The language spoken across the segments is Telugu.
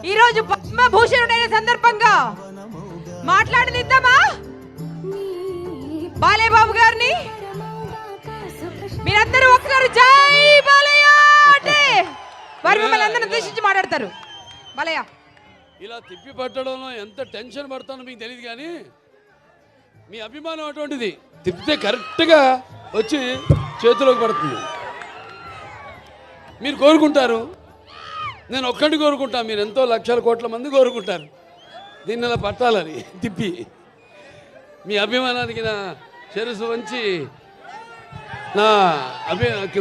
ఈరోజు పద్మభూషణుడైన సందర్భంగా మాట్లాడనిద్దామా బాలయ్య బాబు గారిని? మీరందరూ ఒకసారి జై బాలయ్య అంటే వారు మిమ్మల్ని అందరిని ఉద్దేశించి మాట్లాడతారు. బాలయ్య, ఇలా తిప్పి పట్టడంలో ఎంత టెన్షన్ పడతానో మీకు తెలియదు, కానీ మీ అభిమానం అటువంటిది. తిప్పితే కరెక్ట్గా వచ్చి చేతిలోకి పడుతుంది. మీరు కోరుకుంటారు, నేను ఒక్కటి కోరుకుంటా, మీరు ఎంతో లక్షల కోట్ల మంది కోరుకుంటారు దీన్ని ఇలా పట్టాలని. తిప్పి మీ అభిమానానికి నా శిరస్సు వంచి నా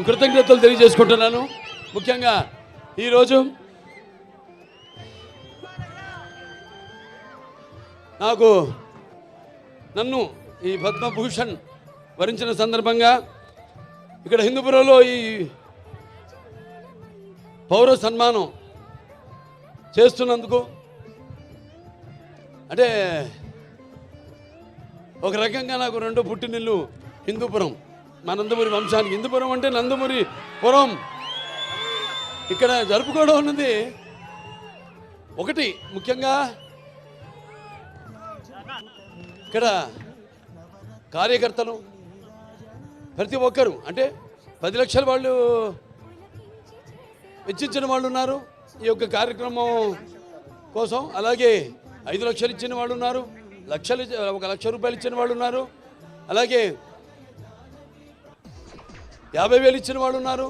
కృతజ్ఞతలు తెలియజేసుకుంటున్నాను. ముఖ్యంగా ఈరోజు నన్ను ఈ పద్మభూషణ్ వరించిన సందర్భంగా ఇక్కడ హిందూపురంలో ఈ పౌర సన్మానం చేస్తున్నందుకు, అంటే ఒక రకంగా నాకు రెండో పుట్టినిల్లు హిందూపురం, మా నందమూరి వంశానికి. హిందూపురం అంటే నందమూరి పురం. ఇక్కడ జరుపుకోవడం ఉన్నది ఒకటి. ముఖ్యంగా ఇక్కడ కార్యకర్తలు ప్రతి ఒక్కరు, అంటే 10 లక్షల వాళ్ళు వెచ్చించిన వాళ్ళు ఉన్నారు ఈ యొక్క కార్యక్రమం కోసం. అలాగే 5 లక్షలు ఇచ్చిన వాళ్ళు ఉన్నారు, 1 లక్ష రూపాయలు ఇచ్చిన వాళ్ళు ఉన్నారు, అలాగే 50,000 ఇచ్చిన వాళ్ళు ఉన్నారు,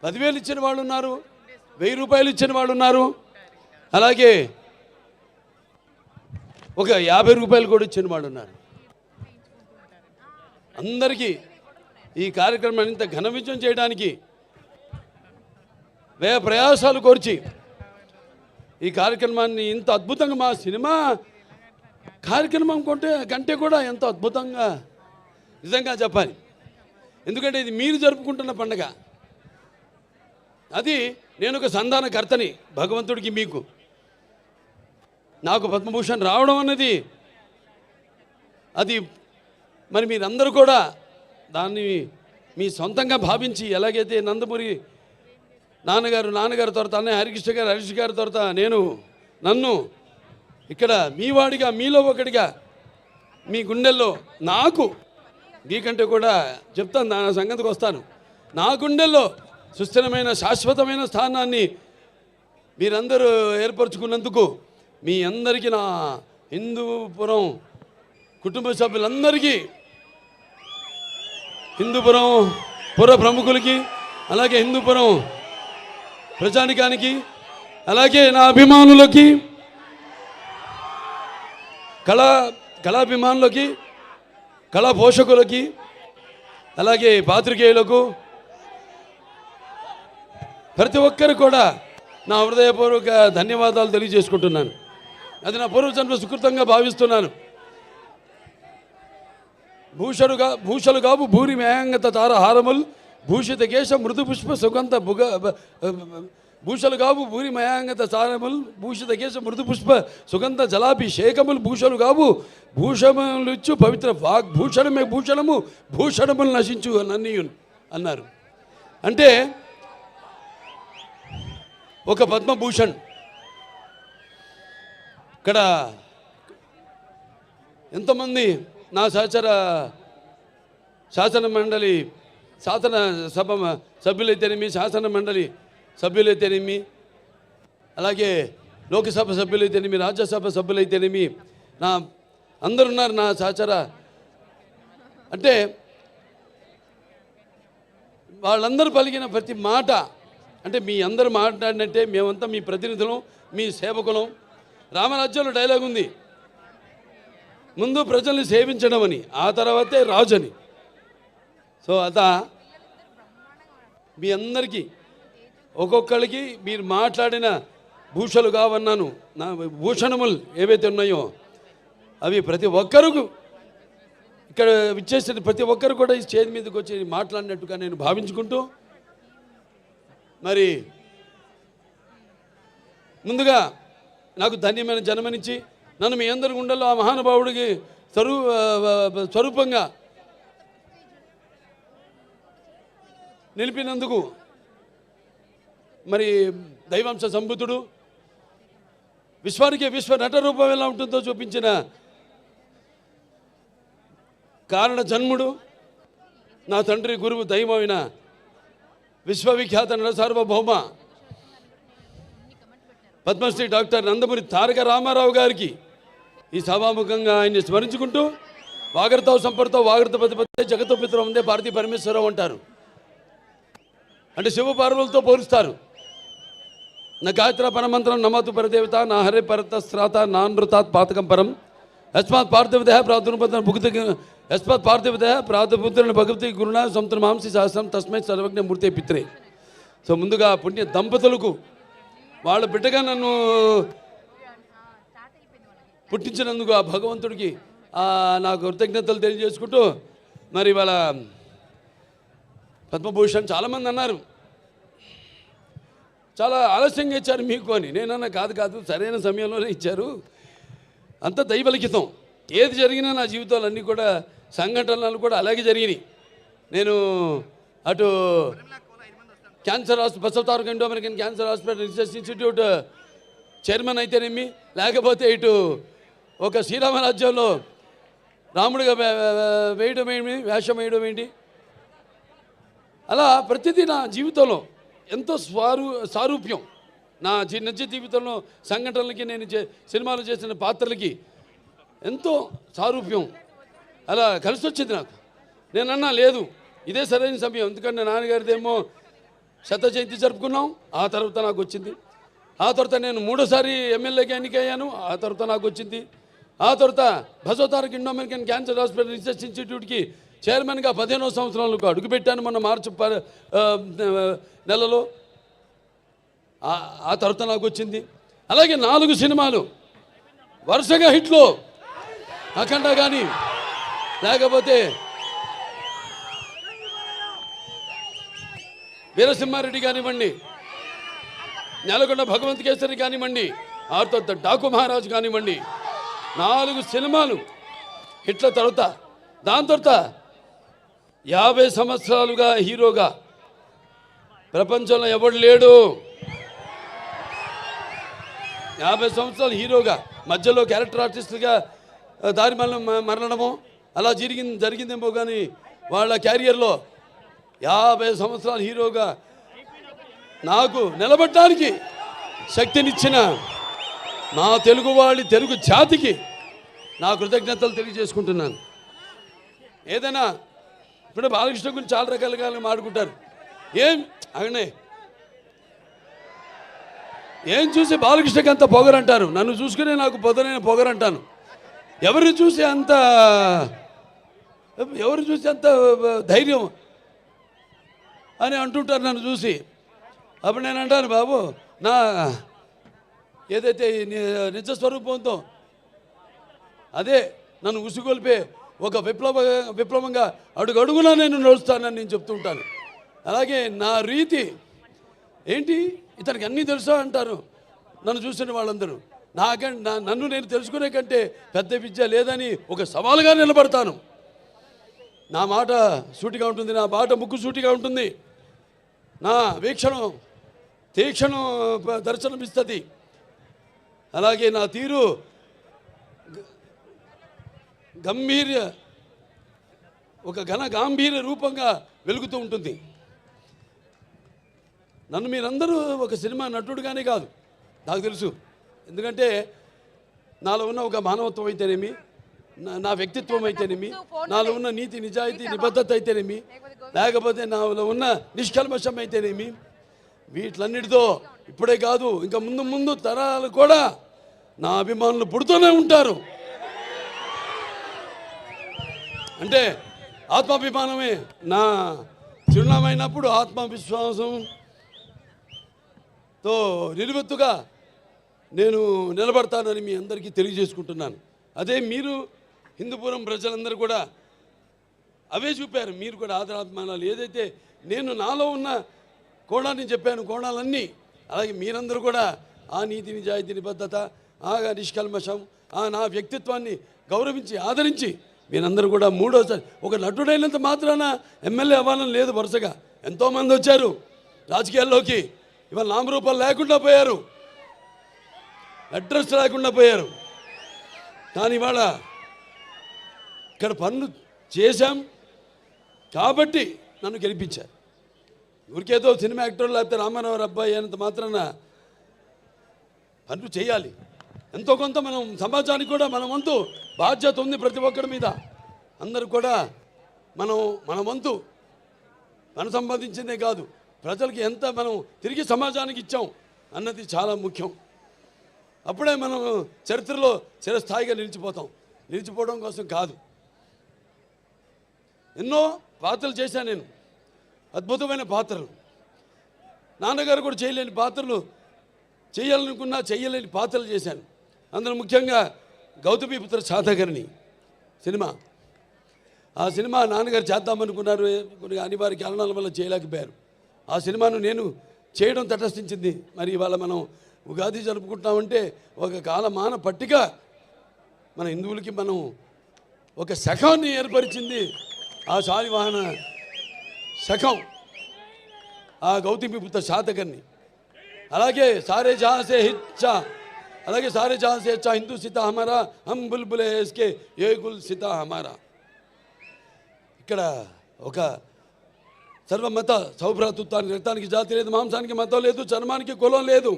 10,000 ఇచ్చిన వాళ్ళు ఉన్నారు, 1000 రూపాయలు ఇచ్చిన వాళ్ళు ఉన్నారు, అలాగే ఒక 50 రూపాయలు కూడా ఇచ్చిన వాళ్ళు ఉన్నారు. అందరికీ ఈ కార్యక్రమాన్ని ఇంత ఘన విజయం చేయడానికి వ్యయ ప్రయాసాలు కోర్చి ఈ కార్యక్రమాన్ని ఇంత అద్భుతంగా, మా సినిమా కార్యక్రమం కంటే కూడా ఎంతో అద్భుతంగా నిజంగా చెప్పాలి. ఎందుకంటే ఇది మీరు జరుపుకుంటున్న పండుగ. అది నేను ఒక సంధానకర్తని భగవంతుడికి. మీకు నాకు పద్మభూషణ్ రావడం అన్నది అది మరి మీరందరూ కూడా దాన్ని మీ సొంతంగా భావించి, ఎలాగైతే నందమూరి నాన్నగారు తర్వాత అన్నయ్య హరిష్ గారి తర్వాత నన్ను ఇక్కడ మీ వాడిగా, మీలో ఒకటిగా, మీ గుండెల్లో నాకు మీకంటే కూడా చెప్తాను, నా సంగతికి వస్తాను, నా గుండెల్లో సుస్థిరమైన శాశ్వతమైన స్థానాన్ని మీరందరూ ఏర్పరచుకున్నందుకు మీ అందరికీ, నా హిందూపురం కుటుంబ సభ్యులందరికీ, హిందూపురం పుర ప్రముఖులకి, అలాగే హిందూపురం ప్రజానికానికి, అలాగే నా అభిమానులకి, కళాభిమానులకి, కళా పోషకులకి, అలాగే పాత్రికేయులకు, ప్రతి ఒక్కరు కూడా నా హృదయపూర్వక ధన్యవాదాలు తెలియజేసుకుంటున్నాను. అది నా పూర్వజన్మ సుకృతంగా భావిస్తున్నాను. భూషలు గాబు భూరి మేయంగత తార హారముల్ భూషిత కేశ మృదు పుష్ప సుగంధ భూషలు గాబు భూరి మయాంగత తారముల్ భూషిత కేశ మృదు పుష్ప సుగంధ జలాభిషేకములు భూషలు గాబు భూషములిచ్చు పవిత్ర వాగ్భూషణమే భూషణము భూషణములు నశించు నన్నీయున్ అన్నారు. అంటే ఒక పద్మభూషణ్ ఇక్కడ ఎంతమంది నా శాసన మండలి శాసనసభ సభ్యులైతేనేమి, శాసన మండలి సభ్యులైతేనేమి, అలాగే లోకసభ సభ్యులైతేనేమి, రాజ్యసభ సభ్యులైతేనేమి, నా అందరున్నారు నా సహచర. అంటే వాళ్ళందరూ పలికిన ప్రతి మాట, అంటే మీ అందరూ మాట్లాడినట్టే మేమంతా మీ ప్రతినిధులం, మీ సేవకులం. రామరాజ్యంలో డైలాగ్ ఉంది, ముందు ప్రజల్ని సేవించడం అని, ఆ తర్వాతే రాజు అని. సో మీ అందరికీ ఒక్కొక్కరికి మీరు మాట్లాడిన భూషలు కావన్నాను, నా భూషణములు ఏవైతే ఉన్నాయో అవి ప్రతి ఒక్కరు ఇక్కడ విచ్చేసిన ప్రతి ఒక్కరు కూడా ఈ స్టేజ్ మీదకి వచ్చి మాట్లాడినట్టుగా నేను భావించుకుంటూ, మరి ముందుగా నాకు ధన్యమైన జన్మనిచ్చి నన్ను మీ అందరి గుండెల్లో ఆ మహానుభావుడికి స్వరూపంగా నిలిపినందుకు మరి దైవాంశ సంబుద్ధుడు, విశ్వానికి విశ్వ నట రూపం ఎలా ఉంటుందో చూపించిన కారణ జన్ముడు, నా తండ్రి గురువు దైవమైన విశ్వవిఖ్యాత నట సార్వభౌమ పద్మశ్రీ డాక్టర్ నందమూరి తారక రామారావు గారికి ఈ సభాముఖంగా ఆయన్ని స్మరించుకుంటూ, వాగర్తావు సంపర్తో వాగర్త పతిపతే జగతో పితరం ఉందే భారతీ పరమేశ్వరరావు అంటారు. అంటే శివ పార్వతులతో పోలుస్తారు. నా గాయత్ర పరమంత్రం నమతు పరదేవత నా హరే పరతస్త్రాత నానృతాత్ పాతకం పరం యస్మాత్ పార్థివదేహ ప్రాతుర్పద భుక్తి యస్మాత్ పార్థివదేహ ప్రాతుపుత్రుని భగవతి గురుణ సంతృ మాంసి సహస్రం తస్మై సర్వజ్ఞ మూర్తి పిత్రే. సో ముందుగా పుణ్య దంపతులకు వాళ్ళ బిడ్డగా నన్ను పుట్టించినందుకు ఆ భగవంతుడికి నాకు కృతజ్ఞతలు తెలియజేసుకుంటూ, మరి వాళ్ళ పద్మభూషణ్ చాలామంది అన్నారు చాలా ఆలస్యంగా ఇచ్చారు మీకు అని. నేనన్నా కాదు సరైన సమయంలోనే ఇచ్చారు, అంత దైవలిఖితం. ఏది జరిగినా నా జీవితాలు అన్నీ కూడా సంఘటనలు కూడా అలాగే జరిగినాయి. నేను అటు cancer Basavataraka Indo American cancer hospital research institute chairman అయితేనేమి, లేకపోతే ఇటు ఒక శ్రీరామరాజ్యంలో రాముడిగా వేయడం ఏంటి, వేషం వేయడం ఏంటి, అలా ప్రతిదీ నా జీవితంలో ఎంతో సారూప్యం. నా నిజ జీవితంలో సంఘటనలకి నేను సినిమాలు చేసిన పాత్రలకి ఎంతో సారూప్యం అలా కలిసి వచ్చింది నాకు. నేనన్నా లేదు ఇదే సరైన సమయం, ఎందుకంటే నాన్నగారిదేమో శత జయంతి జరుపుకున్నాం, ఆ తర్వాత నాకు వచ్చింది. ఆ తర్వాత నేను 3వ ఎమ్మెల్యేగా ఎన్నికయ్యాను, ఆ తర్వాత నాకు వచ్చింది. ఆ తర్వాత Basavataraka Indo American cancer hospital research ఇన్స్టిట్యూట్కి చైర్మన్గా 15వ సంవత్సరాలకు అడుగుపెట్టాను మొన్న మార్చి నెలలో. ఆ తర్వాత నాకు వచ్చింది. అలాగే 4 సినిమాలు వరుసగా హిట్లు, అఖండ కానీ, లేకపోతే వీరసింహారెడ్డి కానివ్వండి, నెలకొండ భగవంత్ కేసరి కానివ్వండి, ఆ తర్వాత డాకు మహారాజు కానివ్వండి, 4 సినిమాలు హిట్ల తర్వాత దాని తర్వాత 50 సంవత్సరాలుగా హీరోగా ప్రపంచంలో ఎవడు లేడు. 50 సంవత్సరాలు హీరోగా, మధ్యలో క్యారెక్టర్ ఆర్టిస్టుగా దారి మరణమో అలా జరిగిందేమో కానీ వాళ్ళ క్యారియర్లో 50 సంవత్సరాలు హీరోగా నాకు నిలబడటానికి శక్తినిచ్చిన నా తెలుగు జాతికి నా కృతజ్ఞతలు తెలియజేసుకుంటున్నాను. ఏదైనా ఇప్పుడు బాలకృష్ణ గురించి చాలా రకాలుగా మాట్లాడుకుంటారు. ఏం చూసి బాలకృష్ణకి అంత పొగరంటారు, నన్ను చూసుకునే నాకు పొదనైన పొగరంటాను. ఎవరు చూసి అంత ధైర్యం అని అంటుంటారు నన్ను చూసి. అప్పుడు నేను అంటాను, బాబు నా ఏదైతే నిజస్వరూపంతో అదే నన్ను ఉసిగొల్పే ఒక విప్లవంగా అడుగడుగునా నేను నడుస్తానని నేను చెప్తూ ఉంటాను. అలాగే నా రీతి ఏంటి, ఇతనికి అన్నీ తెలుసా అంటారు నన్ను చూసిన వాళ్ళందరూ. నన్ను నేను తెలుసుకునే కంటే పెద్ద విద్య లేదని ఒక సవాలుగా నిలబడతాను. నా మాట సూటిగా ఉంటుంది, నా మాట ముక్కు సూటిగా ఉంటుంది, నా వీక్షణం తీక్షణం దర్శనమిస్తుంది. అలాగే నా తీరు ఒక గాంభీర్య రూపంగా వెలుగుతూ ఉంటుంది. నన్ను మీరందరూ ఒక సినిమా నటుడుగానే కాదు నాకు తెలుసు, ఎందుకంటే నాలో ఉన్న ఒక మానవత్వం అయితేనేమి, నా వ్యక్తిత్వం అయితేనేమి, నాలో ఉన్న నీతి నిజాయితీ నిబద్ధత అయితేనేమి, లేకపోతే నాలో ఉన్న నిష్కల్మషం అయితేనేమి, వీటిలన్నిటితో ఇప్పుడే కాదు ఇంకా ముందు తరాలు కూడా నా అభిమానులు పుడుతూనే ఉంటారు. అంటే ఆత్మాభిమానమే నా చిరునామైనప్పుడు ఆత్మవిశ్వాసంతో నిలువెత్తుగా నేను నిలబడతానని మీ అందరికీ తెలియజేసుకుంటున్నాను. అదే మీరు హిందూపురం ప్రజలందరూ కూడా అవే చూపారు. మీరు కూడా ఆదరాభిమానాలు ఏదైతే నేను నాలో ఉన్న కోణాన్ని చెప్పాను, కోణాలన్నీ అలాగే మీరందరూ కూడా ఆ నీతి నిజాయితీ నిబద్ధత, ఆ నిష్కల్మషం, ఆ నా వ్యక్తిత్వాన్ని గౌరవించి ఆదరించి మీరందరూ కూడా 3వసారి ఒక నటుడైనంత మాత్రాన ఎమ్మెల్యే అవ్వాలని లేదు. వరుసగా ఎంతోమంది వచ్చారు రాజకీయాల్లోకి, ఇవాళ నామరూపాలు లేకుండా పోయారు, అడ్రస్ లేకుండా పోయారు. కానీ ఇవాళ ఇక్కడ పనులు చేశాం కాబట్టి నన్ను గెలిపించారు. ఊరికేదో సినిమా యాక్టర్ లేకపోతే రామారావు అబ్బాయి అయినంత మాత్రాన పనులు చేయాలి. ఎంతో కొంత మనం సమాజానికి కూడా మన వంతు బాధ్యత ఉంది ప్రతి ఒక్కరి మీద. అందరూ కూడా మన వంతు మనం సంపాదించిందే కాదు, ప్రజలకి ఎంత మనం తిరిగి సమాజానికి ఇచ్చాం అన్నది చాలా ముఖ్యం. అప్పుడే మనం చరిత్రలో చిరస్థాయిగా నిలిచిపోతాం. నిలిచిపోవడం కోసం కాదు. ఎన్నో పాత్రలు చేశాను నేను, అద్భుతమైన పాత్రలు. నాన్నగారు కూడా చేయలేని పాత్రలు, చేయాలనుకున్నా చేయలేని పాత్రలు చేశాను. అందులో ముఖ్యంగా గౌతమిపుత్ర శాతకర్ణి సినిమా. ఆ సినిమా నాన్నగారు చేద్దామనుకున్నారు, కొన్ని అనివార్య కారణాల వల్ల చేయలేకపోయారు. ఆ సినిమాను నేను చేయడం తటస్థించింది. మరి ఇవాళ మనం ఉగాది జరుపుకుంటామంటే ఒక కాలమాన పట్టిక మన హిందువులకి మనం ఒక శకాన్ని ఏర్పరిచింది. ఆ శాలివాహన శకం, ఆ గౌతమిపుత్ర శాతకర్ణి. అలాగే సారే జహాసే హిచ్చా, అలాగే సారే జహాసే హెచ్చా హిందూ సీతా హమారా, హమ్ బుల్బులే ఇస్కే ఏ గుల్ సీతా హమారా. ఇక్కడ ఒక సర్వమత సౌభ్రాతృత్వానికి, రక్తానికి జాతి లేదు, మాంసానికి మతం లేదు, చర్మానికి కులం లేదు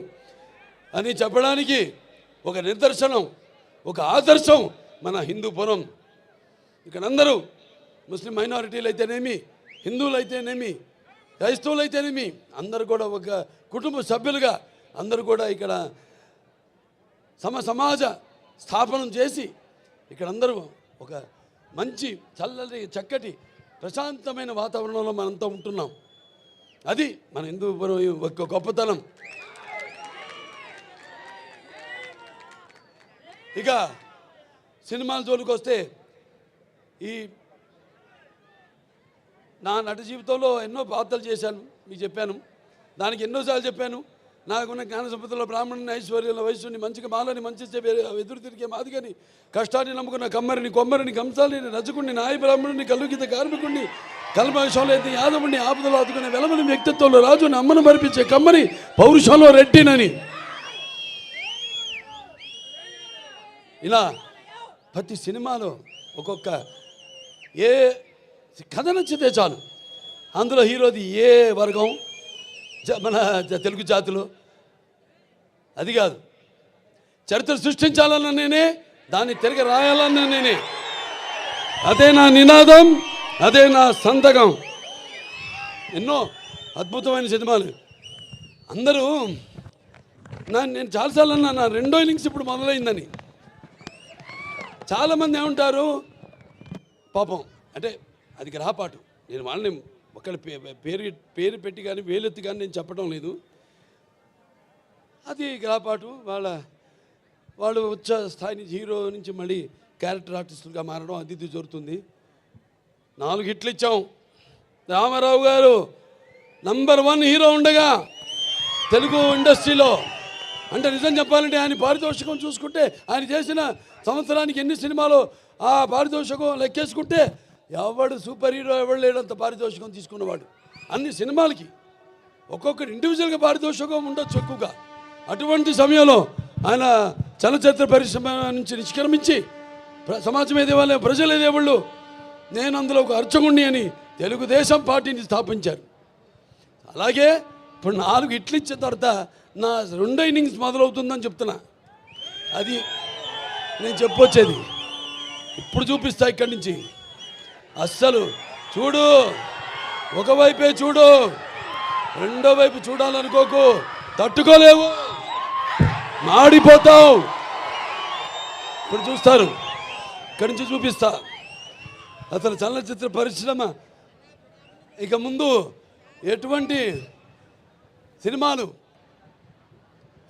అని చెప్పడానికి ఒక నిదర్శనం, ఒక ఆదర్శం మన హిందూపురం. ఇక్కడ అందరూ ముస్లిం మైనారిటీలు అయితేనేమి, హిందువులు అయితేనేమి, క్రైస్తవులు అయితేనేమి, అందరూ కూడా ఒక కుటుంబ సభ్యులుగా అందరూ కూడా ఇక్కడ సమాజ స్థాపనం చేసి ఇక్కడ అందరూ ఒక మంచి చల్లటి చక్కటి ప్రశాంతమైన వాతావరణంలో మనంతా ఉంటున్నాం. అది మన హిందూపురం ఒక గొప్పతనం. ఇక సినిమాల జోలికి వస్తే, ఈ నా నట జీవితంలో ఎన్నో పాత్రలు చేశాను, మీకు చెప్పాను. దానికి ఎన్నోసార్లు చెప్పాను. నాకున్న జ్ఞాన సంపదలో బ్రాహ్మణుని, ఐశ్వర్యంలో వయస్సుని, మంచిగా బాలని, మంచి ఎదురు తిరిగే మాదిగని, కష్టాన్ని నమ్ముకున్న కమ్మరిని, కొమ్మరిని, కంసాలిని, రజకుడిని, నాయ బ్రాహ్మణుని, కల్లుగీత కార్మికుడిని, కల్మషంలో ఎత్తి యాదవుడిని, ఆపదలో ఆదుకునే వెలమని, వ్యక్తిత్వంలో రాజుని, అమ్మను మరిపించే కమ్మని, పౌరుషంలో రెడ్డినని, ఇలా ప్రతి సినిమాలో ఒక్కొక్క ఏ కథ నచ్చితే చాలు, అందులో హీరోది ఏ వర్గం, మన తెలుగు జాతిలో అది కాదు. చరిత్ర సృష్టించాలన్న నేనే, దాన్ని తిరిగి రాయాలన్న నేనే. అదే నా నినాదం, అదే నా సంతకం. ఎన్నో అద్భుతమైన సినిమాలు. అందరూ నేను చాలాసార్లు అన్నా, నా రెండో ఇన్నింగ్స్ ఇప్పుడు మొదలైందని. చాలామంది ఏమంటారు, పాపం అంటే అది గ్రహపాటు. నేను వాళ్ళని ఒకళ్ళ పేరు పెట్టి కానీ వేలెత్తి కానీ నేను చెప్పడం లేదు. అది గ్రహపాటు. వాళ్ళు వచ్చే స్థాయి నుంచి, హీరో నుంచి మళ్ళీ క్యారెక్టర్ ఆర్టిస్టులుగా మారడం అది ఇది జరుగుతుంది. 4 హిట్లు ఇచ్చాం. రామారావు గారు నంబర్ 1 హీరో ఉండగా తెలుగు ఇండస్ట్రీలో, అంటే నిజం చెప్పాలంటే ఆయన పారితోషికం చూసుకుంటే, ఆయన చేసిన సంవత్సరానికి ఎన్ని సినిమాలు ఆ పారితోషికం లెక్కేసుకుంటే ఎవడు సూపర్ హీరో ఎవడు లేడంత పారితోషికం తీసుకున్నవాడు. అన్ని సినిమాలకి ఒక్కొక్కటి ఇండివిజువల్గా పారితోషికం ఉండొచ్చు ఎక్కువగా. అటువంటి సమయంలో ఆయన చలనచిత్ర పరిశ్రమ నుంచి నిష్క్రమించి సమాజం ఏదేవాళ్ళే, ప్రజలు ఏదేవాళ్ళు, నేను అందులో ఒక అర్చకుణ్ణి అని తెలుగుదేశం పార్టీని స్థాపించారు. అలాగే ఇప్పుడు 4 హిట్లు ఇచ్చిన తర్వాత నా రెండో ఇన్నింగ్స్ మొదలవుతుందని చెప్తున్నా. అది నేను చెప్పొచ్చేది. ఇప్పుడు చూపిస్తా ఇక్కడి నుంచి. అస్సలు చూడు, ఒకవైపే చూడు, రెండో వైపు చూడాలనుకోకు, తట్టుకోలేవు, మాడిపోతావు. ఇప్పుడు చూస్తారు, ఇక్కడి నుంచి చూపిస్తా. అసలు చలనచిత్ర పరిశ్రమ ఇక ముందు ఎటువంటి సినిమాలు,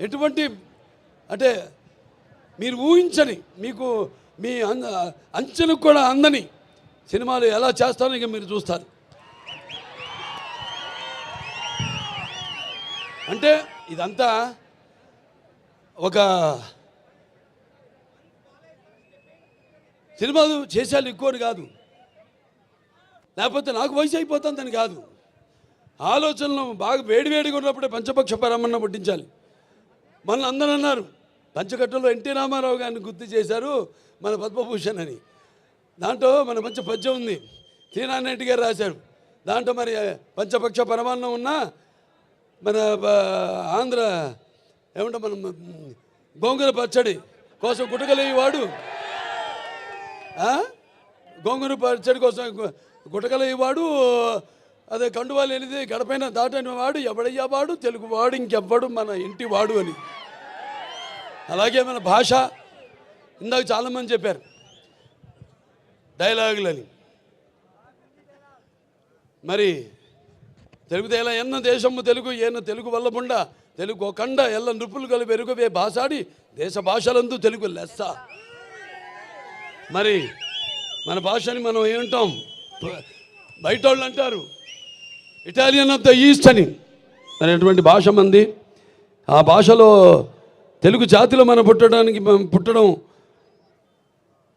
ఎటువంటి అంటే మీరు ఊహించని, మీకు మీ అంచెలకు కూడా అందని సినిమాలు ఎలా చేస్తారో ఇక మీరు చూస్తారు. అంటే ఇదంతా ఒక సినిమాలు చేసేయాలి ఎక్కువని కాదు, లేకపోతే నాకు వయసు అయిపోతుందని కాదు. ఆలోచనలు బాగా వేడివేడిగా ఉన్నప్పుడే పంచపక్ష పరమన్న పుట్టించాలి. మన అందరూ అన్నారు పంచకట్టలో ఎన్టీ రామారావు గారిని గుర్తు చేశారు మన పద్మభూషణ్ అని. దాంట్లో మన మంచి పద్యం ఉంది, శ్రీనారాయణ గారు రాశారు. దాంట్లో మరి పంచపక్ష పరమాన్నం ఉన్నా మన ఆంధ్ర ఏమంటే మనం గోంగూర పచ్చడి కోసం గుటకలేవాడు, గోంగూర పచ్చడి కోసం గుటకలేవాడు, అదే కండువాలు వెళ్ళింది గడపైన దాటని వాడు ఎవడయ్యా వాడు తెలుగువాడు ఇంకెవ్వడు మన ఇంటి వాడు అని. అలాగే మన భాష ఇందాక చాలామంది చెప్పారు డైలాగులని. మరి తెలుగు తేల ఎన్న దేశము తెలుగు ఏన తెలుగు వల్ల బుండ తెలుగు కండ ఎల్ల నృపులు కలిపి ఎరుగవే భాషాడి దేశ భాషలందు తెలుగు లెస్స. మరి మన భాషని మనం ఏమంటాం, బయట వాళ్ళు అంటారు ఇటాలియన్ ఆఫ్ ద ఈస్ట్ అని. మరి అటువంటి భాష మంది. ఆ భాషలో తెలుగు జాతిలో మనం పుట్టడం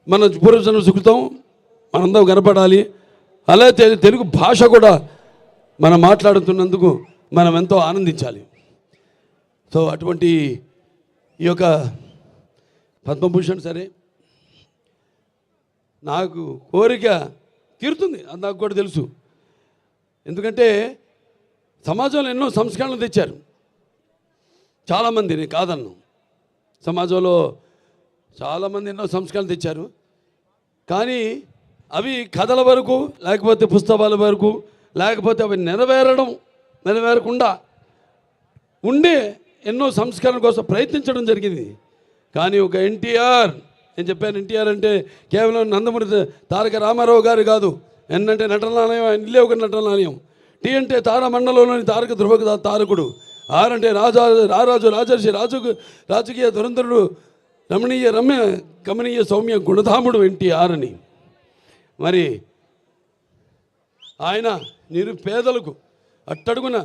మన పూర్వజన్మ సుకృతం, మనందరం కనపడాలి. అలాగే తెలుగు భాష కూడా మనం మాట్లాడుతున్నందుకు మనం ఎంతో ఆనందించాలి. సో అటువంటి ఈ యొక్క పద్మభూషణ్ సరే నాకు కోరిక తీరుతుంది, అది నాకు కూడా తెలుసు. ఎందుకంటే సమాజంలో ఎన్నో సంస్కరణలు తెచ్చారు చాలామంది, నేను కాదన్ను. సమాజంలో చాలామంది ఎన్నో సంస్కరణలు తెచ్చారు, కానీ అవి కథల వరకు లేకపోతే పుస్తకాల వరకు లేకపోతే అవి నెరవేరకుండా ఉండే ఎన్నో సంస్కరణ కోసం ప్రయత్నించడం జరిగింది. కానీ ఒక ఎన్టీఆర్, నేను చెప్పాను ఎన్టీఆర్ అంటే కేవలం నందమూరి తారక రామారావు గారు కాదు. ఎన్ అంటే నటనాలయం, ఇల్లే ఒక నటనాలయం. టీ అంటే తారమండలంలోని తారక ధ్రువక తారకుడు. ఆర్ అంటే రారాజు రాజర్షి రాజకీయ దురంధరుడు రమణీయ రమ్య గమనీయ సౌమ్య గుణధాముడు ఎన్టీఆర్ అని. మరి ఆయన నిరుపేదలకు అట్టడుగున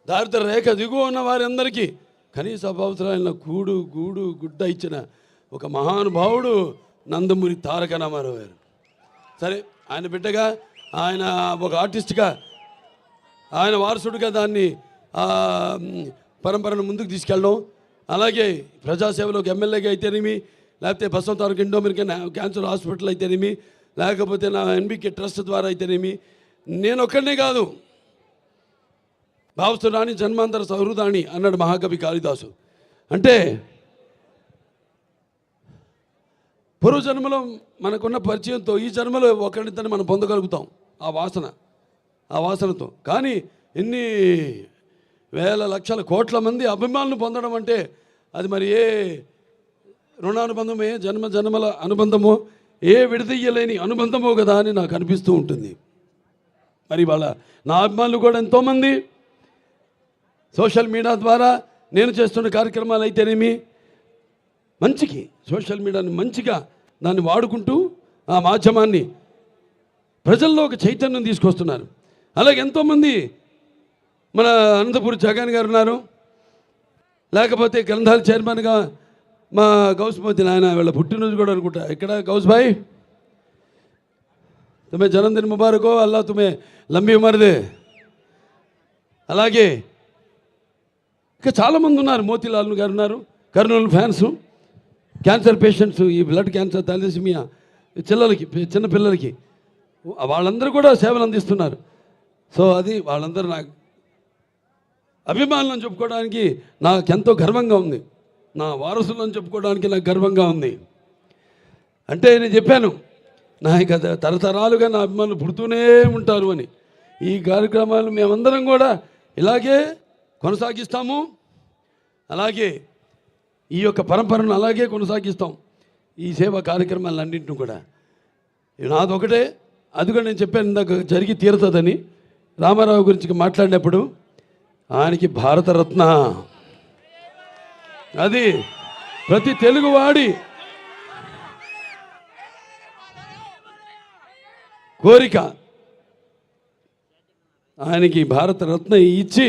దారిద్ర రేఖ దిగువ ఉన్న వారందరికీ కనీస అవసరాలైన గూడు గుడ్డ ఇచ్చిన ఒక మహానుభావుడు నందమూరి తారక రామారావు గారు. సరే, ఆయన బిడ్డగా, ఆయన ఒక ఆర్టిస్ట్గా, ఆయన వారసుడిగా దాన్ని పరంపరను ముందుకు తీసుకెళ్ళడం, అలాగే ప్రజాసేవలోకి ఎమ్మెల్యేగా అయితేనేమి, లేకపోతే బసవంతారక ఇండో అమెరికన్ క్యాన్సర్ హాస్పిటల్ అయితేనేమి, లేకపోతే నా ఎన్బికే ట్రస్ట్ ద్వారా అయితేనేమి, నేను ఒక్కడనే కాదు, భావస్తురాణి జన్మాంతర సహృదాణి అన్నాడు మహాకవి కాళిదాసు. అంటే పూర్వజన్మలో మనకున్న పరిచయంతో ఈ జన్మలో ఒకరిద్దరిని మనం పొందగలుగుతాం ఆ వాసనతో. కానీ ఎన్ని వేల లక్షల కోట్ల మంది అభిమానులు పొందడం అంటే అది మరి ఏ రుణానుబంధమో, ఏ జన్మల అనుబంధమో, ఏ విడదీయలేని అనుబంధమో కదా అని నాకు అనిపిస్తూ ఉంటుంది. మరి వాళ్ళ నా అభిమానులు కూడా ఎంతోమంది సోషల్ మీడియా ద్వారా నేను చేస్తున్న కార్యక్రమాలు అయితేనేమి మంచికి, సోషల్ మీడియాని మంచిగా దాన్ని వాడుకుంటూ ఆ మాధ్యమాన్ని ప్రజల్లో ఒక చైతన్యం తీసుకొస్తున్నారు. అలాగే ఎంతోమంది మన అనంతపూర్ జగన్ గారు ఉన్నారు, లేకపోతే గ్రంథాల చైర్మన్గా మా గౌస్మతి నాయన వీళ్ళ పుట్టినరోజు కూడా అనుకుంటా. ఇక్కడ గౌస్ భాయ్ తుమ్మే జన్మదిన ముబారకో, అల్లా తుమ్మే లంబీ ఉమర్ దే. అలాగే ఇంకా చాలామంది ఉన్నారు, మోతీలాల్ గారు ఉన్నారు, కర్నూలు ఫ్యాన్స్, క్యాన్సర్ పేషెంట్స్, ఈ బ్లడ్ క్యాన్సర్ థాలసీమియా చిన్నపిల్లలకి వాళ్ళందరూ కూడా సేవలు అందిస్తున్నారు. సో అది వాళ్ళందరూ నాకు అభిమానులను చెప్పుకోవడానికి నాకెంతో గర్వంగా ఉంది, నా వారసులను చెప్పుకోవడానికి నాకు గర్వంగా ఉంది. అంటే నేను చెప్పాను నా ఇక తరతరాలుగా నా అభిమానులు పుడుతూనే ఉంటారు అని. ఈ కార్యక్రమాలు మేమందరం కూడా ఇలాగే కొనసాగిస్తాము, అలాగే ఈ యొక్క పరంపరను అలాగే కొనసాగిస్తాం. ఈ సేవా కార్యక్రమాలన్నింటినీ కూడా నాదొకటే, అది కూడా నేను చెప్పాను ఇందాక జరిగి తీరుతుందని. రామారావు గురించి మాట్లాడినప్పుడు ఆయనకి భారతరత్న, అది ప్రతి తెలుగువాడి కోరిక. ఆయనకి భారతరత్న ఇచ్చి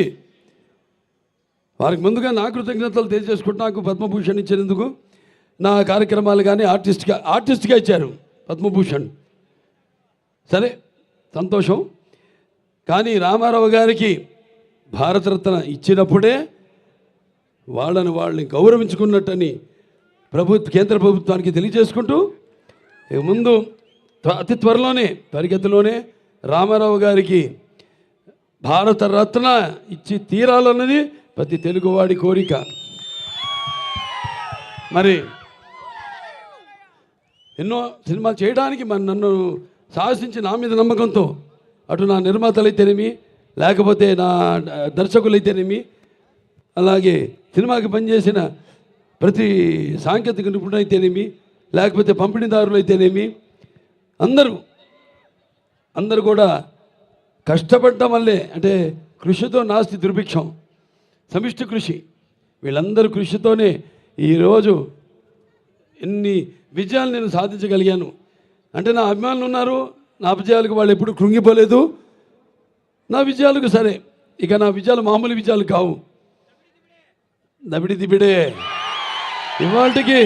వారికి ముందుగా నా కృతజ్ఞతలు తెలియజేసుకుంటూ నాకు పద్మభూషణ్ ఇచ్చినందుకు, నా కార్యక్రమాలు కానీ ఆర్టిస్ట్గా ఇచ్చారు పద్మభూషణ్. సరే, సంతోషం. కానీ రామారావు గారికి భారతరత్న ఇచ్చినప్పుడే వాళ్ళని గౌరవించుకున్నట్టని కేంద్ర ప్రభుత్వానికి తెలియజేసుకుంటూ ఇక ముందు అతి త్వరిగతిలోనే రామారావు గారికి భారతరత్న ఇచ్చి తీరాలన్నది ప్రతి తెలుగువాడి కోరిక. మరి ఎన్నో సినిమాలు చేయడానికి నన్ను సాహసించి నా మీద నమ్మకంతో అటు నా నిర్మాతలైతేనేమి, లేకపోతే నా దర్శకులైతేనేమి, అలాగే సినిమాకి పనిచేసిన ప్రతి సాంకేతిక నిపుణులైతేనేమి, లేకపోతే పంపిణీదారులు అయితేనేమి, అందరూ కూడా కష్టపడటం వల్లే, అంటే కృషితో నాస్తి దుర్భిక్షం, సమిష్టి కృషి, వీళ్ళందరూ కృషితోనే ఈరోజు ఎన్ని విజయాలు నేను సాధించగలిగాను. అంటే నా అభిమానులు ఉన్నారు, నా విజయాలకు వాళ్ళు ఎప్పుడు కృంగిపోలేదు. నా విజయాలకు సరే, ఇక నా విజయాలు మామూలు విజయాలు కావు, దబిడి దిబిడే. ఇవాళకి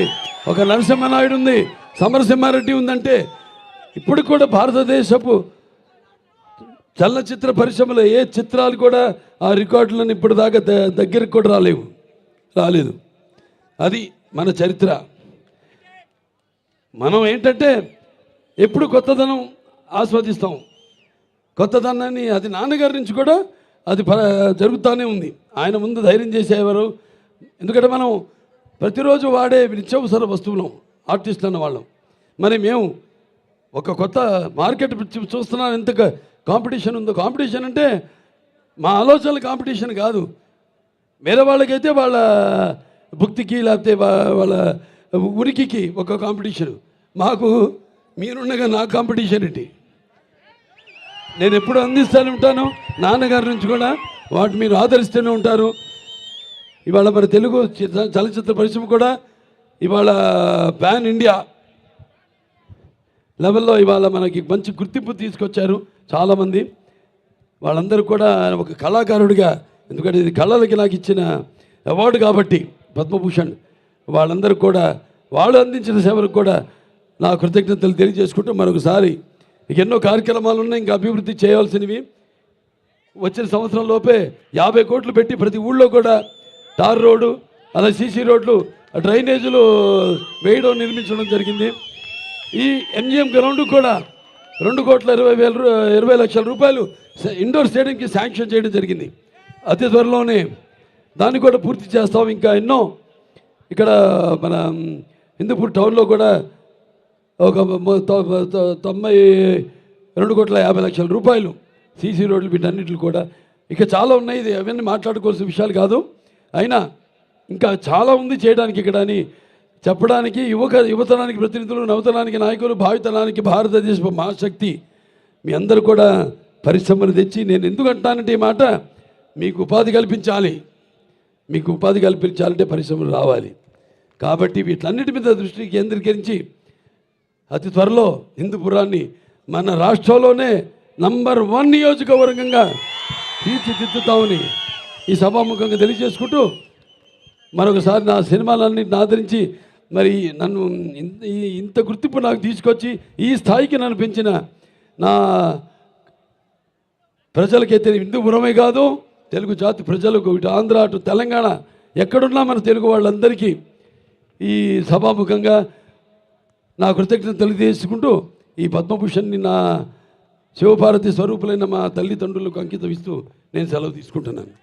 ఒక నరసింహనాయుడు ఉంది, సమరసింహారెడ్డి ఉందంటే ఇప్పుడు కూడా భారతదేశపు చలనచిత్ర పరిశ్రమలో ఏ చిత్రాలు కూడా ఆ రికార్డులను ఇప్పుడు దాకా దగ్గరికి కూడా రాలేదు. అది మన చరిత్ర. మనం ఏంటంటే ఎప్పుడు కొత్తదనం ఆస్వాదిస్తాం. కొత్తదనాన్ని అది నాన్నగారి నుంచి కూడా అది జరుగుతూనే ఉంది. ఆయన ముందు ధైర్యం చేసేవారు. ఎందుకంటే మనం ప్రతిరోజు వాడే నిత్యావసర వస్తువులం, ఆర్టిస్ట్ అన్న వాళ్ళం. మరి మేము ఒక కొత్త మార్కెట్ చూస్తున్నాం, ఎంత కాంపిటీషన్ ఉందో. కాంపిటీషన్ అంటే మా ఆలోచనల కాంపిటీషన్ కాదు. వేరే వాళ్ళకైతే వాళ్ళ భుక్తికి లేకపోతే వాళ్ళ ఉనికికి ఒక కాంపిటీషన్. మాకు మీరుండగా నా కాంపిటీషన్ ఏంటి? నేను ఎప్పుడు అందిస్తూనే ఉంటాను, నాన్నగారి నుంచి కూడా. వాటి మీరు ఆదరిస్తూనే ఉంటారు. ఇవాళ మన తెలుగు చలనచిత్ర పరిశ్రమ కూడా ఇవాళ పాన్ ఇండియా లెవెల్లో ఇవాళ మనకి మంచి గుర్తింపు తీసుకొచ్చారు చాలామంది. వాళ్ళందరూ కూడా ఒక కళాకారుడిగా, ఎందుకంటే ఇది కళలకి నాకు ఇచ్చిన అవార్డు కాబట్టి పద్మభూషణ్, వాళ్ళందరూ కూడా వాళ్ళు అందించిన సేవలకు కూడా నా కృతజ్ఞతలు తెలియజేసుకుంటూ మరొకసారి ఇక ఎన్నో కార్యక్రమాలు ఉన్నాయి, ఇంకా అభివృద్ధి చేయాల్సినవి. వచ్చిన సంవత్సరం లోపే 50 కోట్లు పెట్టి ప్రతి ఊళ్ళో కూడా తార్ రోడ్డు, అలా సీసీ రోడ్లు, డ్రైనేజీలు వేయడం, నిర్మించడం జరిగింది. ఈ ఎంజిఎం గ్రౌండ్ కూడా 2,20,00,000 రూపాయలు ఇండోర్ స్టేడియంకి శాంక్షన్ చేయడం జరిగింది. అతి త్వరలోనే దాన్ని కూడా పూర్తి చేస్తాం. ఇంకా ఎన్నో ఇక్కడ మన హిందూపూర్ టౌన్లో కూడా ఒక 92,50,00,000 రూపాయలు సీసీ రోడ్లు, వీటన్నిటిని కూడా ఇక చాలా ఉన్నాయి. ఇది అవన్నీ మాట్లాడుకోవాల్సిన విషయాలు కాదు. అయినా ఇంకా చాలా ఉంది చేయడానికి ఇక్కడ అని చెప్పడానికి యువతరానికి ప్రతినిధులు, నవతరానికి నాయకులు, భావితరానికి భారతదేశ మహాశక్తి మీ అందరూ కూడా పరిశ్రమలు తెచ్చి, నేను ఎందుకు అంటానంటే ఈ మాట, మీకు ఉపాధి కల్పించాలి. మీకు ఉపాధి కల్పించాలంటే పరిశ్రమలు రావాలి. కాబట్టి వీటన్నిటి మీద దృష్టి కేంద్రీకరించి అతి త్వరలో హిందూపురాన్ని మన రాష్ట్రంలోనే నంబర్ 1 నియోజకవర్గంగా తీర్చిదిద్దుతామని ఈ సభాముఖంగా తెలియజేసుకుంటూ, మరొకసారి నా సినిమాలన్నింటిని ఆదరించి మరి నన్ను ఇంత గుర్తింపు నాకు తీసుకొచ్చి ఈ స్థాయికి నన్ను పెంచిన నా ప్రజలకైతే హిందూపురమే కాదు, తెలుగు జాతి ప్రజలకు, ఇటు ఆంధ్ర అటు తెలంగాణ ఎక్కడున్నా మన తెలుగు వాళ్ళందరికీ ఈ సభాముఖంగా నా కృతజ్ఞత తెలియజేసుకుంటూ ఈ పద్మభూషణ్ని నా శివభారతి స్వరూపులైన మా తల్లిదండ్రులకు అంకితం ఇస్తూ నేను సెలవు తీసుకుంటున్నాను.